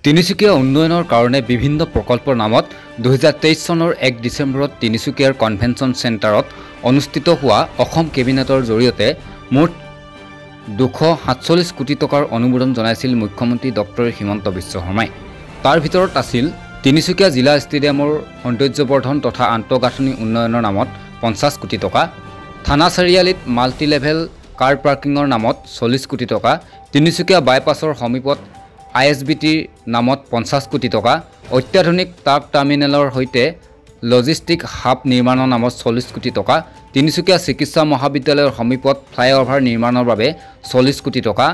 তিনিচুকীয়া উন্নয়নৰ কাৰণে বিভিন্ন প্ৰকল্পৰ নামত 2023 চনৰ 1 ডিচেম্বৰত তিনিচুকীয়াৰ কনভেনশ্যন চেণ্টাৰত অনুষ্ঠিত হোৱা অসম কেবিনেটৰ জৰিয়তে মুঠ 247 কোটি টকাৰ অনুমোদন জনাইছিল মুখ্যমন্ত্ৰী ডক্টৰ হিমন্ত বিশ্ব শৰ্মাই। তাৰ ভিতৰত আছিল তিনিচুকীয়া জিলা ষ্টেডিয়ামৰ সৌন্দৰ্যবৰ্ধন তথা আন্তঃগাঁথনি উন্নয়নৰ নামত 50 কোটি টকা, থানা চাৰিআলিত মাল্টি লেভেল কাৰ পাৰ্কিঙৰ নামত 40 কোটি টকা, তিনিচুকীয়া বাইপাছৰ সমীপত ISBTৰ নামত 50 কোটি টকা, অত্যাধুনিক ট্ৰাক টাৰ্মিনেলৰ সৈতে লজিষ্টিক হাব নিৰ্মাণৰ নামত 40 কোটি টকা, তিনিচুকীয়া চিকিৎসা মহাবিদ্যালয়ৰ সমীপত ফ্লাইঅভাৰ নিৰ্মাণৰ বাবে 40 কোটি টকা,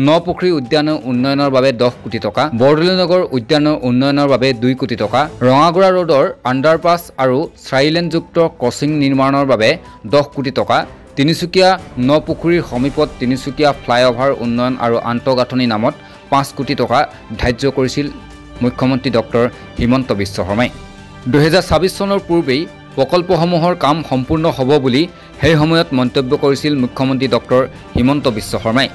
নপুখুৰী উদ্যানৰ উন্নয়নৰ বাবে 10 কোটি টকা, বৰদলৈনগৰ উদ্যানৰ উন্নয়নৰ বাবে 2 কোটি টকা, ৰঙাগড়া ৰোডৰ আণ্ডাৰপাছ আৰু চাৰিলেনযুক্ত ক্ৰছিং নিৰ্মাণৰ বাবে 10 কোটি টকা, তিনিচুকীয়া নপুখুৰীৰ সমীপত তিনিচুকীয়া ফ্লাইঅভাৰ উন্নয়ন আৰু আন্তঃগাঁথনি নামত 5 কোটি টকা ধাৰ্য কৰিছিল মুখ্যমন্ত্ৰী ডক্টৰ হিমন্ত বিশ্ব শৰ্মাই। 2026 চনৰ পূৰ্বেই প্ৰকল্পসমূহৰ কাম সম্পূৰ্ণ হ'ব বুলি সেই সময়ত মন্তব্য কৰিছিল মুখ্যমন্ত্ৰী ডক্টৰ হিমন্ত বিশ্ব শৰ্মাই।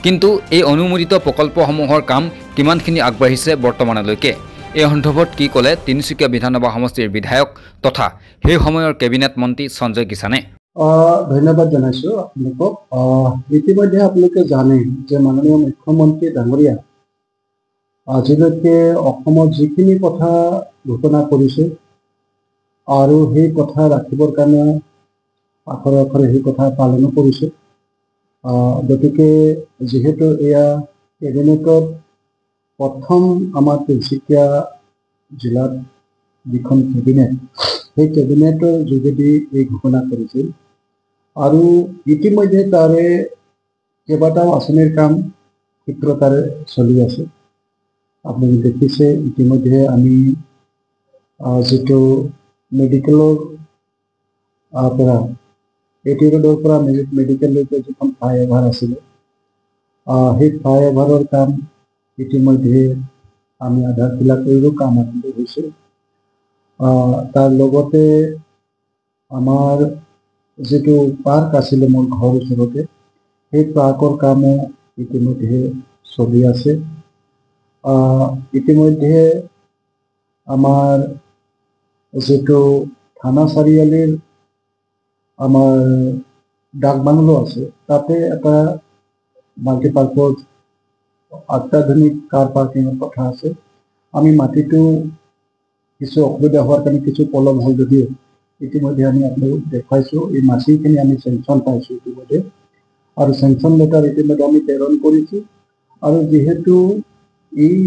কিন্তু এই অনুমোদিত প্ৰকল্পসমূহৰ কাম কিমানখিনি আগবাঢ়িছে বৰ্তমানলৈকে, এই সন্দৰ্ভত কি ক'লে তিনিচুকীয়া বিধানসভা সমষ্টিৰ বিধায়ক তথা সেই সময়ৰ কেবিনেট মন্ত্ৰী সঞ্জয় কিষাণে। ধন্যবাদ জনাইছোঁ আপোনালোকক। ইতিমধ্যে আপোনালোকে জানে যে মাননীয় মুখ্যমন্ত্ৰী ডাঙৰীয়া আজিলৈকে অসমত যিখিনি কথা ঘোষণা কৰিছে আৰু সেই কথা ৰাখিবৰ কাৰণে আখৰে আখৰে সেই কথা পালনো কৰিছে। গতিকে যিহেতু এয়া কেবিনেটত প্ৰথম আমাৰ তিনিচুকীয়া জিলাত যিখন কেবিনেট, সেই কেবিনেটৰ যোগেদি এই ঘোষণা কৰিছিল আৰু ইতিমধ্যে তাৰে কেইবাটাও আঁচনিৰ কাম ক্ষিপ্ৰতাৰে চলি আছে। আপুনি দেখিছে ইতিমধ্যে আমি যিটো মেডিকেলৰ পৰা এটি ৰোডৰ পৰা মেডিকেললৈকে যিখন ফ্লাইঅভাৰ আছিলে, সেই ফ্লাইঅভাৰৰ কাম ইতিমধ্যে আমি আধাৰশিলা কৰিলোঁ, কাম আৰম্ভ হৈছে। তাৰ লগতে আমাৰ যিটো পাৰ্ক আছিলে মোৰ ঘৰৰ ওচৰতে, সেই পাৰ্কৰ কামো ইতিমধ্যে চলি আছে। ইতিমধ্যে আমাৰ যিটো থানা চাৰিআলিৰ আমাৰ ডাক বাংলো আছে, তাতে এটা মাল্টিপাৰ্পজ অত্যাধুনিক কাৰ পাৰ্কিঙৰ কথা আছে। আমি মাটিটো কিছু অসুবিধা হোৱাৰ কাৰণে কিছু পলম হ'ল যদিও ইতিমধ্যে আমি আপোনালোক দেখুৱাইছোঁ। এই মাটিখিনি আমি চেংচন পাইছোঁ ইতিমধ্যে আৰু চেংচন লেটাৰ ইতিমধ্যে আমি প্ৰেৰণ কৰিছোঁ। আৰু যিহেতু এই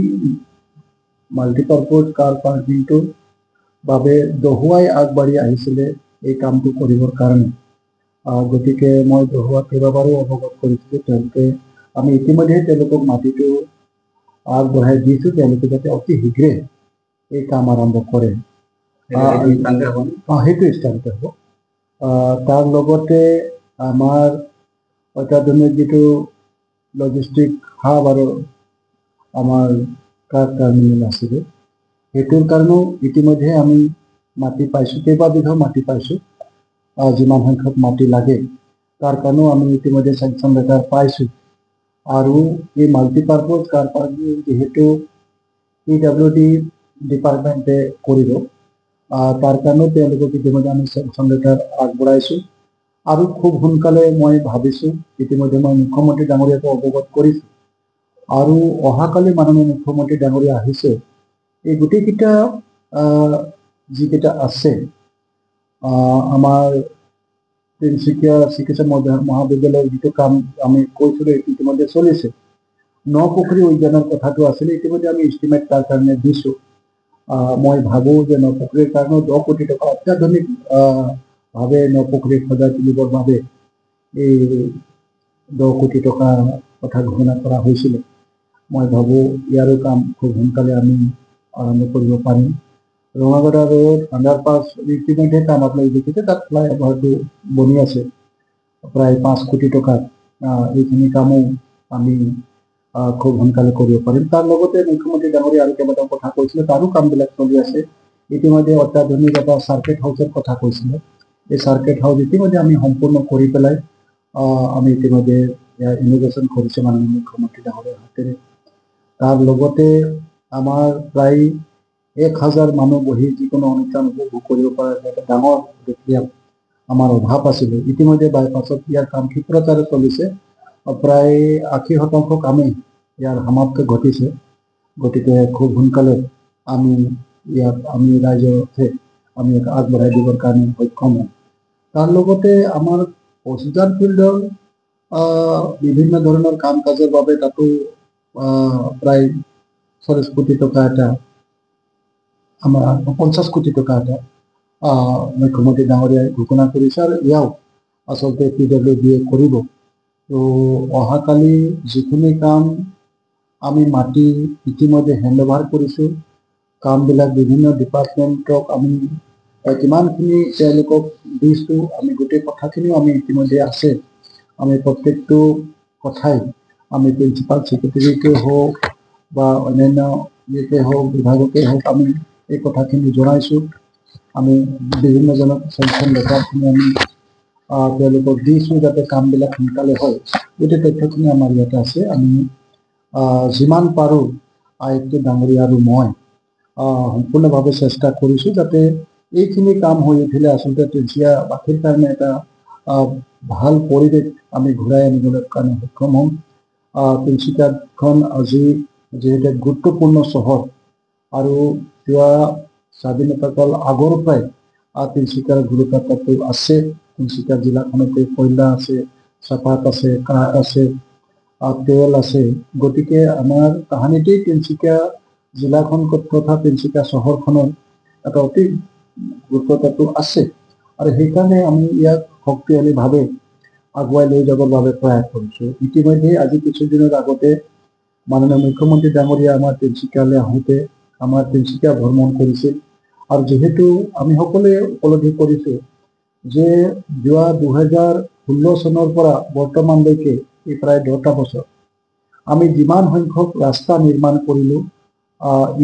মাল্টিপাৰ্পজ কাৰ পাৰ্কিংটোৰ বাবে দহুৱাই আগবাঢ়ি আহিছিলে এই কামটো কৰিবৰ কাৰণে, গতিকে মই দহুৱাক কেইবাবাৰো অৱগত কৰিছিলোঁ। তেওঁলোকে আমি ইতিমধ্যে তেওঁলোকক মাটিটো আগবঢ়াই দিছোঁ, তেওঁলোকে যাতে অতি শীঘ্ৰে এই কাম আৰম্ভ কৰে। সেইটো ষ্টাৰ্ট হ'ব। তাৰ লগতে আমাৰ অত্যাধুনিক যিটো লজিষ্টিক হাব আৰু আমাৰ কাৰ টাৰ্মিনেল আছিলে, সেইটোৰ কাৰণেও ইতিমধ্যে আমি মাটি পাইছোঁ, কেইবাবিঘা মাটি পাইছোঁ। যিমান সংখ্যক মাটি লাগে তাৰ কাৰণেও আমি ইতিমধ্যে চেংচন লেটাৰ পাইছোঁ। আৰু এই মাল্টিপাৰ্পজ কাৰ পাৰ্কিং যিহেতু PWD ডিপাৰ্টমেণ্টে কৰিব, তাৰ কাৰণেও তেওঁলোকক ইতিমধ্যে আমি চেংচন লেটাৰ আগবঢ়াইছোঁ। আৰু খুব সোনকালে মই ভাবিছোঁ, ইতিমধ্যে মই মুখ্যমন্ত্ৰী ডাঙৰীয়াকো অৱগত কৰিছোঁ আৰু অহাকালি মাননীয় মুখ্যমন্ত্ৰী ডাঙৰীয়া আহিছে। এই গোটেইকেইটা যিকেইটা আছে আমাৰ তিনিচুকীয়া চিকিৎসা মহাবিদ্যালয়ৰ যিটো কাম আমি কৈছিলোঁ ইতিমধ্যে চলিছে। নপুখুৰী উদ্যানৰ কথাটো আছিলে, ইতিমধ্যে আমি ইষ্টিমেট তাৰ কাৰণে দিছোঁ। মই ভাবোঁ যে নপুখুৰীৰ কাৰণেও 10 কোটি টকা অত্যাধুনিক ভাৱে নপুখুৰী সজাই তুলিবৰ বাবে এই 10 কোটি টকা কথা ঘোষণা কৰা হৈছিলে। মই ভাবোঁ ইয়াৰো কাম খুব সোনকালে আমি আৰম্ভ কৰিব পাৰিম। ৰঙাগড়া ৰোড আণ্ডাৰপাছ ইতিমধ্যে কাম আপোনালোকে দেখিছে, তাত ফ্লাইঅভাৰটো বনি আছে প্ৰায় 5 কোটি টকাত। এইখিনি কামো আমি খুব সোনকালে কৰিব পাৰিম। তাৰ লগতে মুখ্যমন্ত্ৰী ডাঙৰীয়া আৰু কেইবাটাও কথা কৈছিলে, তাৰো কামবিলাক চলি আছে। ইতিমধ্যে অত্যাধুনিক এটা চাৰ্কিট হাউচৰ কথা কৈছিলে, এই চাৰ্কিট হাউচ ইতিমধ্যে আমি সম্পূৰ্ণ কৰি পেলাই আমি ইতিমধ্যে ইনোভেশ্যন কৰিছে মাননীয় মুখ্যমন্ত্ৰী ডাঙৰীয়াৰ হাতেৰে। তাৰ লগতে আমাৰ প্ৰায় 1000 মানুহ বহি যিকোনো অনুষ্ঠান উপভোগ কৰিব পৰা এটা ডাঙৰ প্ৰক্ৰিয়া আমাৰ অভাৱ আছিলে। ইতিমধ্যে বাইপাছত ইয়াৰ কাম ক্ষিপ্ৰতাৰে চলিছে। প্ৰায় 80% কামেই ইয়াৰ সমাপ্তি ঘটিছে। গতিকে খুব সোনকালে আমি ৰাইজকে আমি আগবঢ়াই দিবৰ কাৰণে সক্ষম হ'ম। তাৰ লগতে আমাৰ হস্পিটাল ফিল্ডৰ বিভিন্ন ধৰণৰ কাম কাজৰ বাবে তাতো প্ৰায় 40 কোটি টকা এটা আমাৰ 50 কোটি টকা এটা মুখ্যমন্ত্ৰী ডাঙৰীয়াই ঘোষণা কৰিছে আৰু ইয়াও আচলতে PWDয়ে কৰিব। তো অহাকালি যিখিনি কাম আমি মাটি ইতিমধ্যে হেণ্ডঅভাৰ কৰিছোঁ, কামবিলাক বিভিন্ন ডিপাৰ্টমেণ্টক আমি কিমানখিনি তেওঁলোকক দিছোঁ, আমি গোটেই কথাখিনিও আমি ইতিমধ্যে আছে। আমি প্ৰত্যেকটো কথাই আমি প্ৰিন্সিপাল ছেক্ৰেটাৰীকে হওক বা অন্যান্য ইয়েকে হওক, বিভাগকে হওক, আমি এই কথাখিনি জনাইছোঁ। আমি বিভিন্নজনক চেংচন লেটাৰখিনি আমি তেওঁলোকক দিছোঁ যাতে কামবিলাক সোনকালে হয়। গোটেই তথ্যখিনি আমাৰ ইয়াতে আছে। আমি যিমান পাৰোঁ আয়ুক্ত ডাঙৰীয়া আৰু মই সম্পূৰ্ণভাৱে চেষ্টা কৰিছোঁ যাতে এইখিনি কাম হৈ উঠিলে আচলতে তিনিচুকীয়াবাসীৰ কাৰণে এটা ভাল পৰিৱেশ আমি ঘূৰাই আনিবলৈ কাৰণে সক্ষম হ'ম। তিনিচুকীয়াখন আজি যিহেতু গুৰুত্বপূৰ্ণ চহৰ আৰু যোৱা স্বাধীনতা কাল আগৰ পৰাই তিনিচুকীয়াৰ গুৰুত্বটো আছে। তিনিচুকীয়া জিলাখনতে কয়লা আছে, চাহপাত আছে, কাঠ আছে, তেল আছে। গতিকে আমাৰ কাহানিতেই তিনিচুকীয়া জিলাখন তথা তিনিচুকীয়া চহৰখনৰ এটা অতি গুৰুত্বটো আছে আৰু সেইকাৰণে আমি ইয়াক শক্তিশালীভাৱে আগুৱাই লৈ যাবৰ বাবে প্ৰয়াস কৰিছোঁ। ইতিমধ্যে আজি কিছুদিনৰ আগতে মাননীয় মুখ্যমন্ত্ৰী ডাঙৰীয়া আমাৰ তিনিচুকীয়ালৈ আহোঁতে আমাৰ তিনিচুকীয়া ভ্ৰমণ কৰিছিল আৰু যিহেতু আমি সকলোৱে উপলব্ধি কৰিছোঁ যে যোৱা 2016 চনৰ পৰা বৰ্তমানলৈকে এই প্ৰায় 10টা বছৰ আমি যিমান সংখ্যক ৰাস্তা নিৰ্মাণ কৰিলোঁ,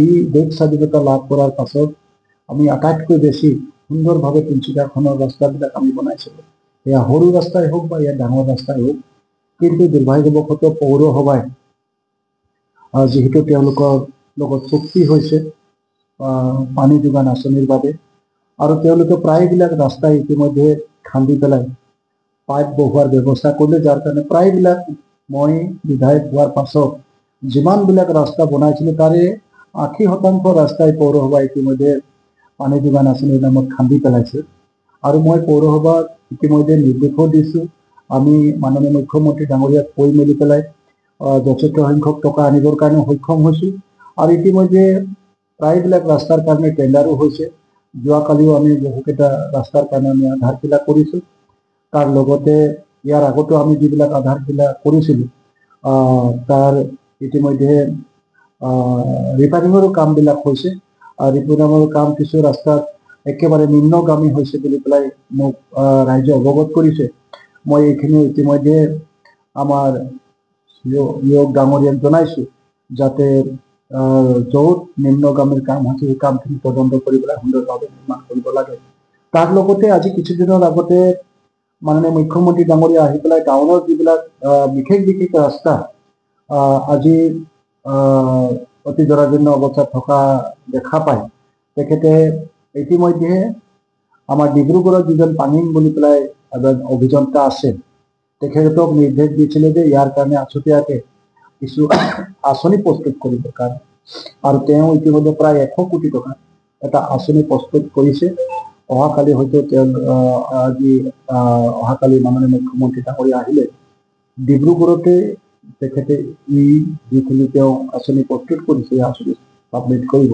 ই দেশ স্বাধীনতা লাভ কৰাৰ পাছত আমি আটাইতকৈ বেছি সুন্দৰভাৱে তিনিচুকীয়াখনৰ ৰাস্তাবিলাক আমি বনাইছিলোঁ। এয়া সৰু ৰাস্তাই হওক বা এয়া ডাঙৰ ৰাস্তাই হওক, কিন্তু দুৰ্ভাগ্যবশতঃ পৌৰসভাই যিহেতু তেওঁলোকৰ লগত চুক্তি হৈছে পানী যোগান আঁচনিৰ বাবে আৰু তেওঁলোকে প্ৰায়বিলাক ৰাস্তাই ইতিমধ্যে খান্দি পেলাই পাইপ বহুৱাৰ ব্যৱস্থা কৰিলে, যাৰ কাৰণে প্ৰায়বিলাক মই বিধায়ক হোৱাৰ পাছত যিমানবিলাক ৰাস্তা বনাইছিলোঁ তাৰে 80% ৰাস্তাই পৌৰসভাই ইতিমধ্যে পানী যোগান আঁচনিৰ নামত খান্দি পেলাইছে। আৰু মই পৌৰসভাক ইতিমধ্যে নিৰ্দেশো দিছোঁ। আমি মাননীয় মুখ্যমন্ত্ৰী ডাঙৰীয়াক কৈ মেলি পেলাই যথেষ্ট সংখ্যক টকা আনিবৰ কাৰণে সক্ষম হৈছোঁ আৰু ইতিমধ্যে প্ৰায়বিলাক ৰাস্তাৰ কাৰণে টেণ্ডাৰো হৈছে। যোৱাকালিও আমি বহুকেইটা ৰাস্তাৰ কাৰণে আমি আধাৰশিলা কৰিছোঁ। তাৰ লগতে ইয়াৰ আগতো আমি যিবিলাক আধাৰশিলা কৰিছিলোঁ তাৰ ইতিমধ্যে ৰিপেয়াৰিঙৰো কামবিলাক হৈছে। ৰিপেয়াৰিঙৰ কাম কিছু ৰাস্তাত একেবাৰে নিম্নগামী হৈছে বুলি পেলাই মোক ৰাইজে অৱগত কৰিছে। মই এইখিনি ইতিমধ্যে আমাৰ ডাঙৰীয়াক জনাইছোঁ যাতে য'ত নিম্নগামীৰ কাম হৈছে সেই কামখিনি তদন্ত কৰি পেলাই সুন্দৰভাৱে নিৰ্মাণ কৰিব লাগে। তাৰ লগতে আজি কিছুদিনৰ আগতে মাননীয় মুখ্যমন্ত্ৰী ডাঙৰীয়া আহি পেলাই টাউনৰ যিবিলাক বিশেষ ৰাস্তা আজি অতি জৰাজীৰ্ণ অৱস্থাত থকা দেখা পায়, তেখেতে ইতিমধ্যে আমাৰ ডিব্ৰুগড়ৰ যিজন পানীং বুলি পেলাই এজন অভিযন্তা আছে, তেখেতক নিৰ্দেশ দিছিলে যে ইয়াৰ কাৰণে আছুতীয়াকৈ কিছু আঁচনি প্ৰস্তুত কৰিবৰ কাৰণে, আৰু তেওঁ ইতিমধ্যে প্ৰায় 100 কোটি টকা এটা আঁচনি প্ৰস্তুত কৰিছে। অহাকালি হয়তো অহাকালি মাননীয় মুখ্যমন্ত্ৰী ডাঙৰীয়া আহিলে ডিব্ৰুগড়তে তেখেতে যিখিনি তেওঁ আঁচনি প্ৰস্তুত কৰিছে এই আঁচনি ছাবমিট কৰিব।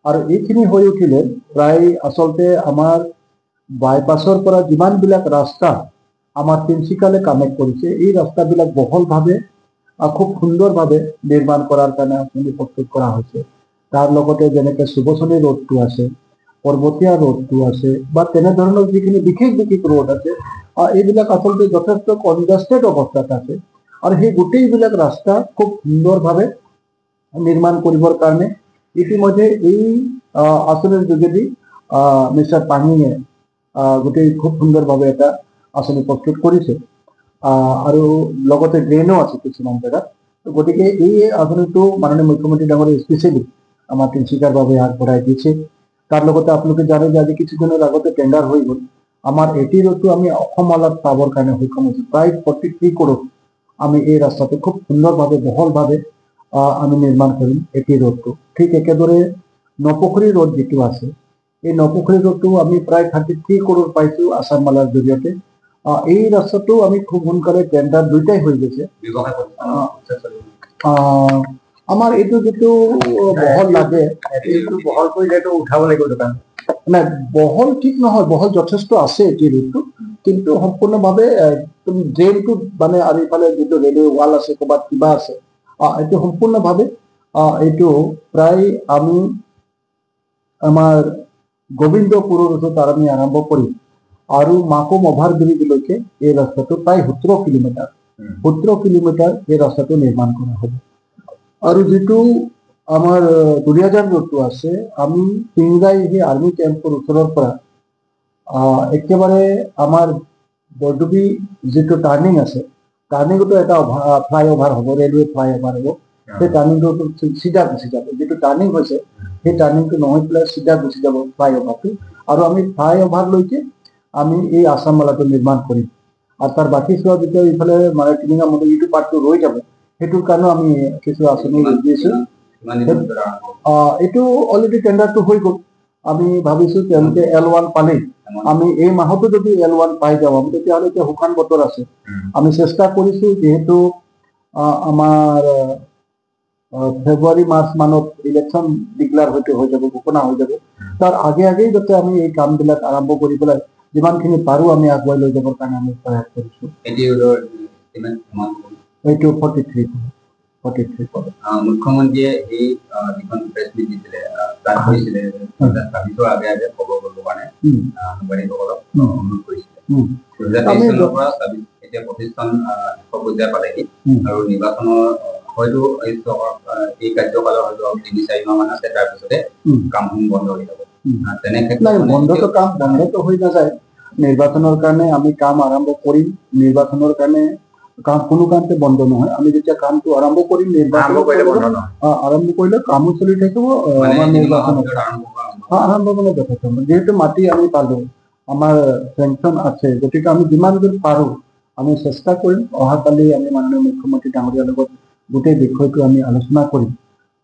আৰু এইখিনি হৈ উঠিলে প্ৰায় আচলতে আমাৰ বাইপাছৰ পৰা যিমানবিলাক ৰাস্তা আমাৰ তিনিচুকীয়ালৈ কানেক্ট কৰিছে, এই ৰাস্তাবিলাক বহলভাৱে খুব সুন্দৰভাৱে নিৰ্মাণ কৰাৰ কাৰণে আঁচনি প্ৰস্তুত কৰা হৈছে। তাৰ লগতে যেনেকৈ সুবচনী ৰোডটো আছে, পৰ্বতীয়া ৰোডটো আছে বা তেনেধৰণৰ যিখিনি বিশেষ ৰোড আছে, এইবিলাক আচলতে যথেষ্ট কনজেষ্টেড অৱস্থাত আছে আৰু সেই গোটেইবিলাক ৰাস্তা খুব সুন্দৰভাৱে নিৰ্মাণ কৰিবৰ কাৰণে ইতিমধ্যে এই আঁচনিৰ যোগেদি মিষ্টাৰ পানীয়ে গোটেই খুব সুন্দৰভাৱে এটা আঁচনি প্ৰস্তুত কৰিছে। আৰু লগতে ড্ৰেইনো আছে কিছুমান জেগাত। গতিকে এই আঁচনিটো মাননীয় মুখ্যমন্ত্ৰী ডাঙৰীয়াই স্পেচিয়েলি আমাৰ তিনিচুকীয়াৰ বাবে আগবঢ়াই দিছে। তাৰ লগতে আপোনালোকে জানে যে আজি কিছুদিনৰ আগতে টেণ্ডাৰ হৈ গ'ল। আমাৰ এটি ৰোডটো আমি অসমমালাত পাবৰ কাৰণে সক্ষম হৈছোঁ। প্ৰায় 43 কৰোৰ আমি এই ৰাস্তাটো খুব সুন্দৰভাৱে বহলভাৱে আমি নিৰ্মাণ কৰিম এটি ৰোডটো। ঠিক একেদৰে নপুখুৰী ৰোড যিটো আছে, এই নপুখুৰী ৰোডটো আমি প্ৰায় 33 কৰোৰ পাইছোঁ আসাম মালাৰ জৰিয়তে। এই ৰাস্তাটো আমি খুব সোনকালে টেণ্ডাৰ দুইটাই হৈ গৈছে। আমাৰ এইটো যিটো বহল লাগে, এইটো বহল কৰিলে এইটো উঠাব লাগিব দোকান। নাই, বহল ঠিক নহয়, বহল যথেষ্ট আছে এটি ৰোডটো, কিন্তু সম্পূৰ্ণভাৱে তুমি ড্ৰেইনটো মানে আৰু ইফালে যিটো ৰেলৱে ৱাল আছে, ক'ৰবাত কিবা আছে, এইটো সম্পূৰ্ণভাৱে এইটো প্ৰায় আমি আমাৰ গোবিন্দপুৰৰ ওচৰত আমি আৰম্ভ কৰিম আৰু মাকুম অভাৰ ব্ৰিজলৈকে এই ৰাস্তাটো প্ৰায় 17 কিলোমিটাৰ এই ৰাস্তাটো নিৰ্মাণ কৰা হ'ব। আৰু যিটো আমাৰ দুলীয়াজান ৰোডটো আছে, আমি পিংগাই সেই আৰ্মি কেম্পৰ ওচৰৰ পৰা একেবাৰে আমাৰ বৰডুবি যিটো টাৰ্ণিং আছে, টাৰ্ণিংটো এটা ফ্লাইঅভাৰ হ'ব, ৰেলৱে ফ্লাইঅভাৰ হ'ব। সেই টাৰ্ণিংটো চিধা গুচি যাব, যিটো টাৰ্ণিং হৈছে সেই টাৰ্ণিংটো নহয় পেলাই চিধা গুচি যাব ফ্লাইঅভাৰটো, আৰু আমি ফ্লাইঅভাৰলৈকে আমি এই আসাম মালাটো নিৰ্মাণ কৰিম। আৰু তাৰ বাকী চোৱা যেতিয়া ইফালে মানে টিলিঙা মন্দিৰ যিটো পাৰ্টটো ৰৈ যাব, সেইটোৰ কাৰণেও আমি কিছু আঁচনি দিছোঁ। এইটো অলৰেডি টেণ্ডাৰটো হৈ গ'ল। আমি ভাবিছোঁ তেওঁলোকে L1 পালেই, আমি এই মাহতো যদি L1 পাই যাওঁ, আমি তেতিয়াহ'লে এতিয়া শুকান বতৰ আছে। আমি চেষ্টা কৰিছোঁ, যিহেতু আমাৰ ফেব্ৰুৱাৰী মাৰ্চ মানত ইলেকশ্যন ডিক্লেয়াৰ হৈ যাব, ঘোষণা হৈ যাব। তাৰ আগেই যাতে আমি এই কামবিলাক আৰম্ভ কৰি পেলাই যিমানখিনি পাৰোঁ আমি আগুৱাই লৈ যাবৰ কাৰণে আমি প্ৰয়াস কৰিছোঁ। এইটো 43 কৰোৰ। মুখ্যমন্ত্ৰীয়ে এই যিখন প্ৰেছ মিট দিছিলে, তাত কৈছিলে ছাব্বিছৰ আগে খবৰ কাৰণে সাংবাদিকসকলক অনুৰোধ কৰিছিলে। 2023 চনৰ পৰা এতিয়া 25 চন শেষ পৰ্যায় পালেহি, আৰু নিৰ্বাচনৰ হয়তো এই কাৰ্যকালৰ হয়তো আৰু 3-4 মাহ মান আছে, তাৰপিছতে কামসমূহ বন্ধ হৈ যাব। বন্ধটো হৈ নাযায়। নিৰ্বাচনৰ কাৰণে আমি কাম আৰম্ভ কৰিম। নিৰ্বাচনৰ কাৰণে কোনো কামতে বন্ধ নহয়। আমি যেতিয়া কামটো আৰম্ভ কৰিম, আৰম্ভ কৰিলে কামো চলি থাকিব। আৰম্ভ কৰিলে যথেষ্ট, যিহেতু মাটি আমি পালোঁ, আমাৰ চেংচন আছে, গতিকে আমি যিমান দূৰ পাৰোঁ আমি চেষ্টা কৰিম। অহাকালি আমি মাননীয় মুখ্যমন্ত্ৰী ডাঙৰীয়াৰ লগত গোটেই বিষয়টো আমি আলোচনা কৰিম,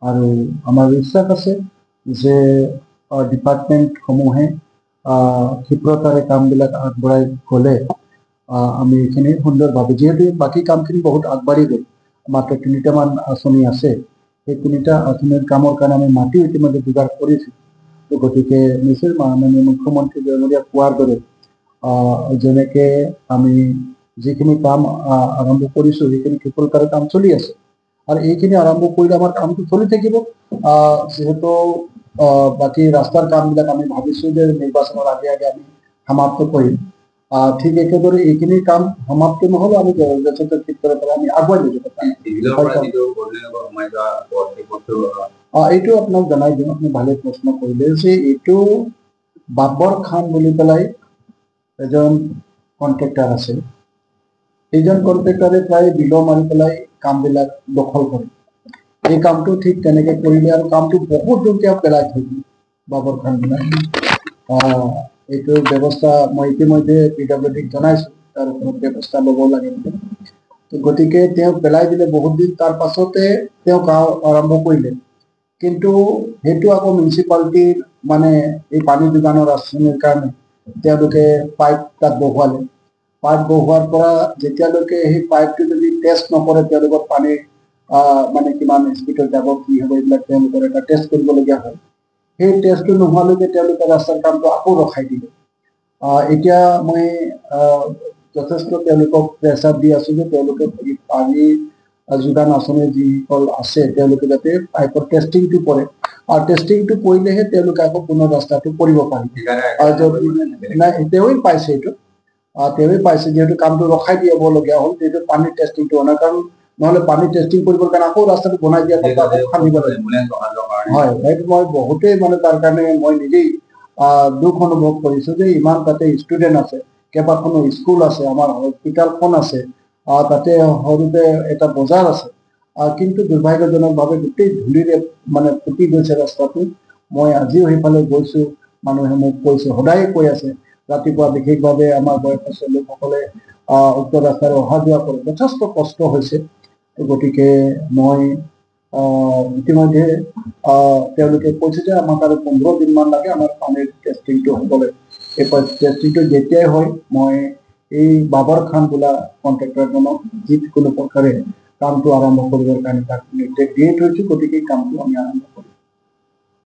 আৰু আমাৰ বিশ্বাস আছে যে ডিপাৰ্টমেণ্টসমূহে ক্ষিপ্ৰতাৰে কামবিলাক আগবঢ়াই গ'লে আমি এইখিনি সুন্দৰভাৱে, যিহেতু বাকী কামখিনি বহুত আগবাঢ়ি গ'ল, মাত্ৰ 3টামান আঁচনি আছে, সেই 3টা আঁচনিৰ কামৰ কাৰণে আমি মাটি ইতিমধ্যে যোগাৰ কৰিছোঁ। গতিকে নিশ্চয় মাননীয় মুখ্যমন্ত্ৰী ডাঙৰীয়া কোৱাৰ দৰে যেনেকৈ আমি যিখিনি কাম আৰম্ভ কৰিছোঁ সেইখিনি ক্ষিপ্ৰতাৰে কাম চলি আছে, আৰু এইখিনি আৰম্ভ কৰিলে আমাৰ কামটো চলি থাকিব। যিহেতু বাকী ৰাস্তাৰ কামবিলাক আমি ভাবিছোঁ যে নিৰ্বাচনৰ আগে আমি সমাপ্ত কৰিম। ঠিক একেদৰে এইখিনি কাম সমাপ্ত নহ'লে আমি যথেষ্ট ক্ষেত্ৰৰ আমি আগুৱাই লৈ যাব পাৰিম। এইটো আপোনাক জনাই দিম, আপুনি ভালে প্ৰশ্ন কৰিলে যে এইটো বাবৰ খান বুলি পেলাই এজন কণ্ট্ৰেক্টাৰ আছে। এইজন কণ্ট্ৰেক্টাৰে প্ৰায় বিল মাৰি পেলাই কামবিলাক দখল কৰে। এই কামটো ঠিক তেনেকৈ কৰিলে, আৰু কামটো বহুত দূৰকৈ পেলাই থৈ দিলে বাবৰ খানবিলাক। এইটো ব্যৱস্থা মই ইতিমধ্যে PWDক জনাইছোঁ, তাৰ ওপৰত ব্যৱস্থা ল'ব লাগে। গতিকে তেওঁ পেলাই দিলে বহুত দিন, তাৰ পাছতে তেওঁ গাঁও আৰম্ভ কৰিলে, কিন্তু সেইটো আকৌ মিউনিচিপালিটিৰ মানে এই পানী যোগানৰ আঁচনিৰ কাৰণে তেওঁলোকে পাইপ তাত বহুৱালে। পাইপ বহুৱাৰ পৰা যেতিয়ালৈকে সেই পাইপটো যদি টেষ্ট নকৰে, তেওঁলোকৰ পানীৰ মানে কিমান স্পীডত যাব, কি হ'ব, এইবিলাক তেওঁলোকৰ এটা টেষ্ট কৰিবলগীয়া হয়। সেই টেষ্টটো নোহোৱালৈকে তেওঁলোকে ৰাস্তাৰ কামটো আকৌ ৰখাই দিলে। এতিয়া মই যথেষ্ট তেওঁলোকক প্ৰেছাৰ দি আছোঁ যে তেওঁলোকে পানী যোগান আঁচনি যিসকল আছে তেওঁলোকে যাতে পাইপৰ টেষ্টিংটো কৰে, আৰু টেষ্টিংটো কৰিলেহে তেওঁলোকে আকৌ পুনৰ ৰাস্তাটো কৰিব পাৰিব। নাই, তেওঁৱেই পাইছে এইটো, তেওঁৱেই পাইছে, যিহেতু কামটো ৰখাই দিবলগীয়া হ'ল, যিহেতু পানীৰ টেষ্টিংটো অনাৰ কাৰণ, নহ'লে পানী টেষ্টিং কৰিবৰ কাৰণে আকৌ ৰাস্তাটো বনাই দিয়া খান্দিব লাগিব। হয়, সেইটো মই বহুতেই মানে তাৰ কাৰণে মই নিজেই দুখ অনুভৱ কৰিছোঁ যে ইমান তাতে ষ্টুডেণ্ট আছে, কেইবাখনো স্কুল আছে, আমাৰ হস্পিটেলখন আছে, তাতে সৰুতে এটা বজাৰ আছে, কিন্তু দুৰ্ভাগ্যজনকভাৱে গোটেই ধূলিৰে মানে ফুটি গৈছে ৰাস্তাটো। মই আজিও সেইফালে গৈছোঁ, মানুহে মোক কৈছে, সদায়ে কৈ আছে, ৰাতিপুৱা বিশেষভাৱে আমাৰ বয়সস্থ লোকসকলে উক্ত ৰাস্তাৰে অহা যোৱা কৰে, যথেষ্ট কষ্ট হৈছে। গতিকে মই ইতিমধ্যে তেওঁলোকে কৈছে যে আমাক আৰু 15 দিনমান লাগে আমাৰ পানীৰ টেষ্টিংটো হ'বলৈ। এই টেষ্টিংটো যেতিয়াই হয় মই এই বাবৰ খান বোলা কণ্ট্ৰেক্টৰজনক যিকোনো প্ৰকাৰে কামটো আৰম্ভ কৰিবৰ কাৰণে তাক নিৰ্দেশ দিয়ে থৈছোঁ। গতিকে কামটো আমি আৰম্ভ কৰিম।